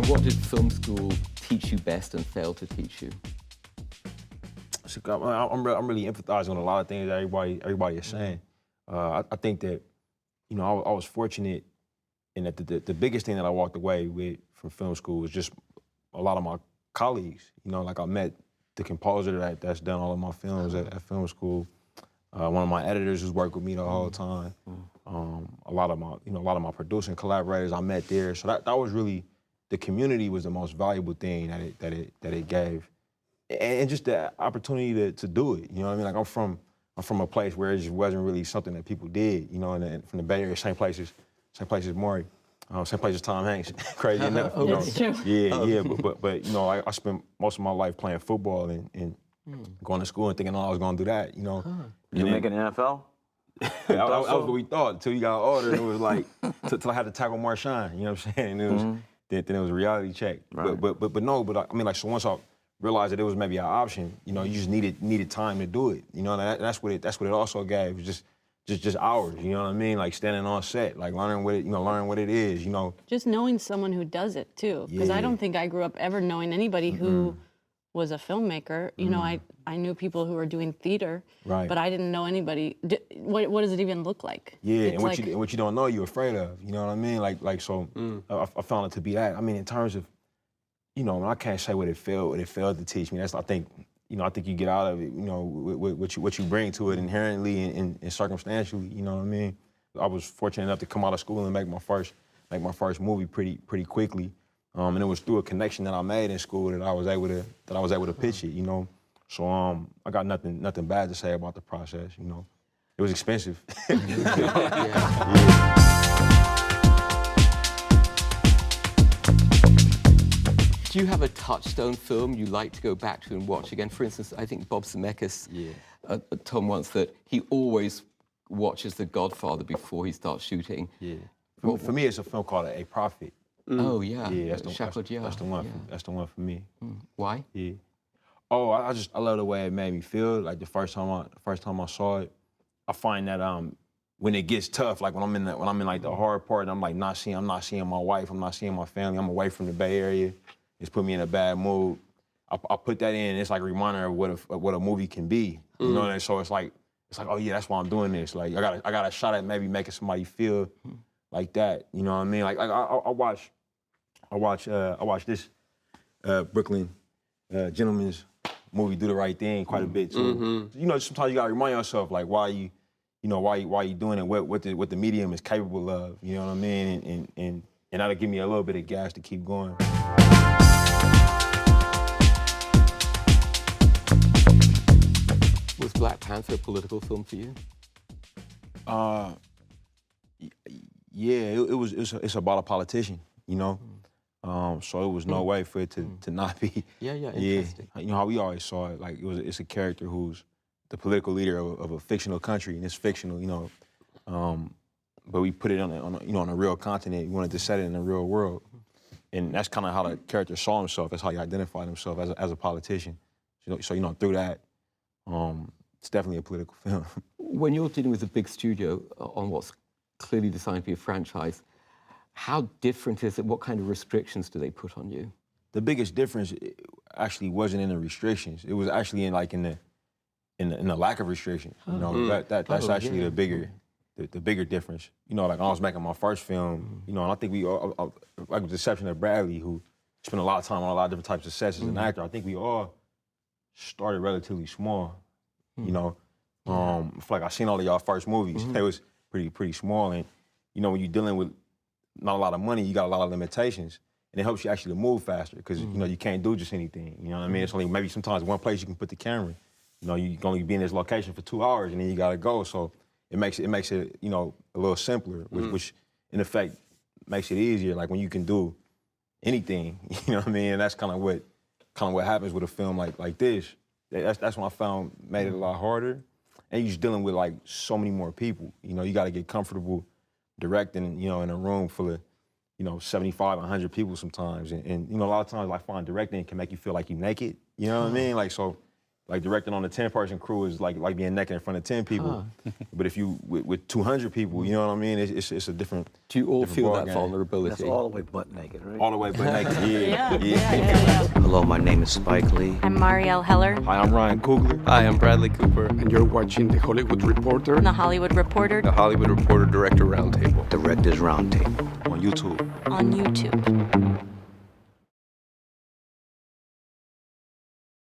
what did film school teach you best and fail to teach you? So, I'm really empathizing on a lot of things that everybody is saying. I think that, you know, I was fortunate in that the biggest thing that I walked away with from film school was just a lot of my colleagues. You know, like I met the composer that's done all of my films at film school. One of my editors who's worked with me the whole time. A lot of my producing collaborators I met there. So that was really, the community was the most valuable thing that it gave, and just the opportunity to do it. You know what I mean? Like I'm from a place where it just wasn't really something that people did. You know, and from the Bay Area, same place as Maury, same place as Tom Hanks. Crazy enough. Oh, you know? that's true. Yeah. But you know, I spent most of my life playing football and going to school and thinking I was gonna do that. You know. You make an NFL? That was what we thought until you got older, and it was like till I had to tackle Marshawn. You know what I'm saying? And it was then it was a reality check. Right. But I mean, like, so once I realized that it was maybe an option, you know, you just needed time to do it. You know, and that's what it also gave. It was just hours. You know what I mean? Like standing on set, like learning what it is. You know. Just knowing someone who does it too, because I don't think I grew up ever knowing anybody who was a filmmaker. You know, I knew people who were doing theater, Right. but I didn't know anybody. What does it even look like? Yeah, It's and like, what you don't know, you're afraid of. You know what I mean? Like so, I found it to be that. I mean, in terms of, you know, I can't say what it failed to teach me. I think you get out of it, you know, what you bring to it inherently and circumstantially. You know what I mean? I was fortunate enough to come out of school and make my first movie pretty quickly. And it was through a connection that I made in school that I was able to pitch it, you know. So I got nothing bad to say about the process, you know. It was expensive. Do you have a touchstone film you like to go back to and watch again? For instance, I think Bob Zemeckis told me once that he always watches The Godfather before he starts shooting. Yeah. For me, it's a film called A Prophet. Oh yeah. Yeah, that's the one. Yeah. That's the one for me. Why? Yeah. Oh, I love the way it made me feel. Like the first time I saw it, I find that when it gets tough, like when I'm in like the hard part, I'm like I'm not seeing my wife, I'm not seeing my family, I'm away from the Bay Area. It's put me in a bad mood. I put that in. It's like a reminder of what a movie can be. You know, and so it's like, oh yeah, that's why I'm doing this. Like I got a shot at maybe making somebody feel like that. You know what I mean? Like I watch this Brooklyn gentleman's movie, Do the Right Thing, quite a bit too. You know, sometimes you gotta remind yourself like why you doing it, what the medium is capable of. You know what I mean? And that'll give me a little bit of gas to keep going. Was Black Panther a political film for you? Yeah, it's about a politician, you know. So it was no way for it to not be. Yeah, interesting. You know how we always saw it, like it's a character who's the political leader of a fictional country, and it's fictional, you know. But we put it on a real continent. We wanted to set it in the real world, and that's kind of how the character saw himself. That's how he identified himself as a politician. So you know, through that, it's definitely a political film. When you're dealing with a big studio on what's clearly designed to be a franchise, how different is it? What kind of restrictions do they put on you? The biggest difference actually wasn't in the restrictions. It was actually in the lack of restrictions. You know, that's actually the bigger difference. You know, like when I was making my first film, you know, and I think we all, like with the exception of Bradley, who spent a lot of time on a lot of different types of sets as an actor, I think we all started relatively small. You know, I feel like I've seen all of y'all first movies. They was pretty small, and you know, when you're dealing with not a lot of money, you got a lot of limitations, and it helps you actually move faster because you know you can't do just anything. You know what I mean? It's only maybe sometimes one place you can put the camera. You know, you can only be in this location for 2 hours, and then you gotta go. So it makes it you know a little simpler, which in effect makes it easier. Like when you can do anything, you know what I mean? And that's kind of what happens with a film like this. That's what I found made it a lot harder. And you're just dealing with like so many more people. You know, you got to get comfortable directing, you know, in a room full of, you know, 75, 100 people sometimes. And you know, a lot of times I find directing can make you feel like you're naked. You know what I mean? Like, so like directing on a 10-person crew is like being naked in front of 10 people. But if you with 200 people, you know what I mean? It's a different. Do you all feel that ballgame. vulnerability? That's all the way butt naked, right? All the way butt naked. Yeah. Hello, my name is Spike Lee. I'm Marielle Heller. Hi, I'm Ryan Coogler. Hi, I'm Bradley Cooper. And you're watching The Hollywood Reporter. The Hollywood Reporter. The Hollywood Reporter Director Roundtable. Directors Roundtable. On YouTube. On YouTube.